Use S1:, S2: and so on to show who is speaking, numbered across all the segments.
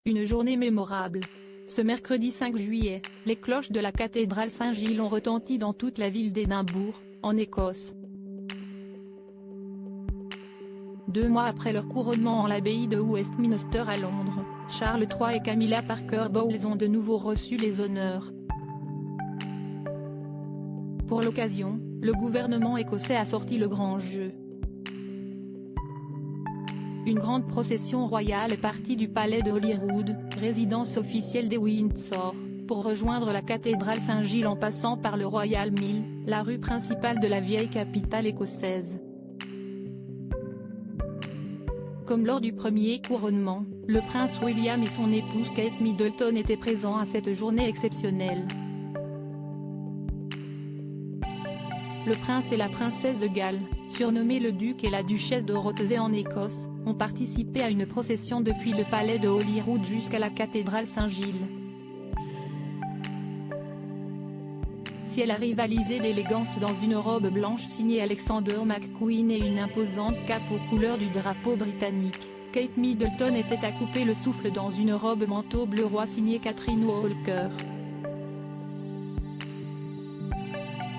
S1: Une journée mémorable. Ce mercredi 5 juillet, les cloches de la cathédrale Saint-Gilles ont retenti dans toute la ville d'Édimbourg, en Écosse. 2 mois après leur couronnement en l'abbaye de Westminster à Londres, Charles III et Camilla Parker Bowles ont de nouveau reçu les honneurs. Pour l'occasion, le gouvernement écossais a sorti le grand jeu. Une grande procession royale est partie du palais de Holyrood, résidence officielle des Windsor, pour rejoindre la cathédrale Saint-Gilles en passant par le Royal Mile, la rue principale de la vieille capitale écossaise. Comme lors du premier couronnement, le prince William et son épouse Kate Middleton étaient présents à cette journée exceptionnelle. Le prince et la princesse de Galles, surnommés le duc et la duchesse de Rothesay en Écosse, ont participé à une procession depuis le palais de Holyrood jusqu'à la cathédrale Saint-Gilles. Si elle a rivalisé d'élégance dans une robe blanche signée Alexander McQueen et une imposante cape aux couleurs du drapeau britannique, Kate Middleton était à couper le souffle dans une robe manteau bleu roi signée Catherine Walker.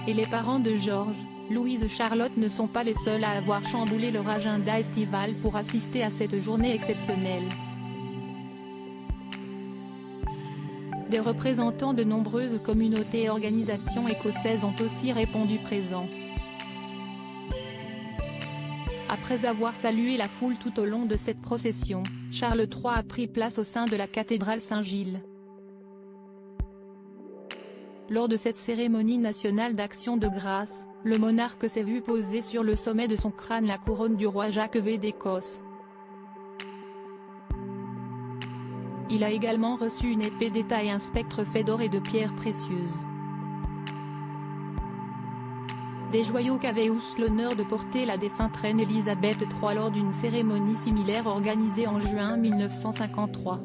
S1: Et les parents de George, Louise et Charlotte ne sont pas les seuls à avoir chamboulé leur agenda estival pour assister à cette journée exceptionnelle. Des représentants de nombreuses communautés et organisations écossaises ont aussi répondu présents. Après avoir salué la foule tout au long de cette procession, Charles III a pris place au sein de la cathédrale Saint-Gilles. Lors de cette cérémonie nationale d'action de grâce, le monarque s'est vu poser sur le sommet de son crâne la couronne du roi Jacques V d'Écosse. Il a également reçu une épée d'État et un spectre fait d'or et de pierres précieuses. Des joyaux qu'avait eu l'honneur de porter la défunte reine Elisabeth III lors d'une cérémonie similaire organisée en juin 1953.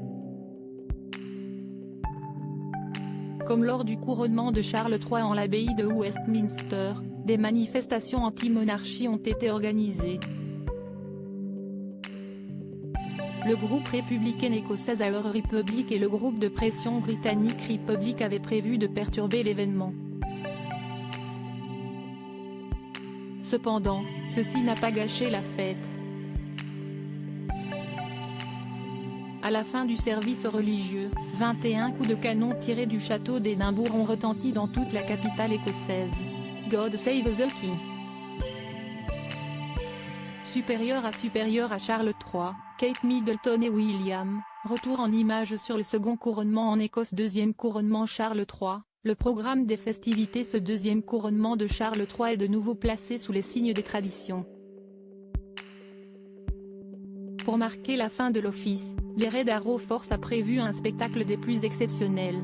S1: Comme lors du couronnement de Charles III en l'abbaye de Westminster, des manifestations anti-monarchie ont été organisées. Le groupe républicain écossais Our Republic et le groupe de pression britannique Republic avaient prévu de perturber l'événement. Cependant, ceci n'a pas gâché la fête. À la fin du service religieux, 21 coups de canon tirés du château d'Édimbourg ont retenti dans toute la capitale écossaise. God Save the King. Supérieur à Charles III, Kate Middleton et William, retour en images sur le second couronnement en Écosse. Deuxième couronnement Charles III, le programme des festivités. Ce deuxième couronnement de Charles III est de nouveau placé sous les signes des traditions. Pour marquer la fin de l'office, les Red Arrow Force a prévu un spectacle des plus exceptionnels.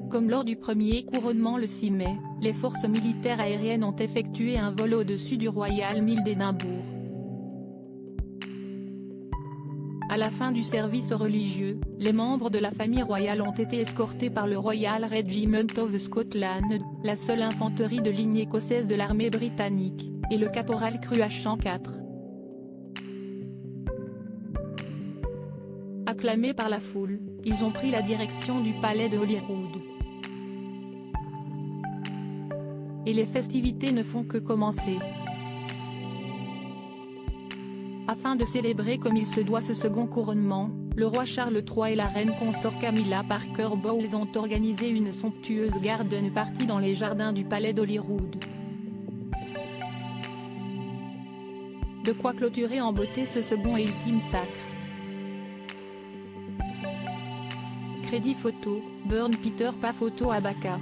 S1: Comme lors du premier couronnement le 6 mai, les forces militaires aériennes ont effectué un vol au-dessus du Royal Mile d'Édimbourg. À la fin du service religieux, les membres de la famille royale ont été escortés par le Royal Regiment of Scotland, la seule infanterie de ligne écossaise de l'armée britannique, et le caporal Cruachan IV. Acclamés par la foule, ils ont pris la direction du palais de Holyrood. Et les festivités ne font que commencer. Afin de célébrer comme il se doit ce second couronnement, le roi Charles III et la reine consort Camilla Parker Bowles ont organisé une somptueuse garden party dans les jardins du palais d'Holyrood. De quoi clôturer en beauté ce second et ultime sacre. Crédit photo, Burn Peter pas photo Abaka.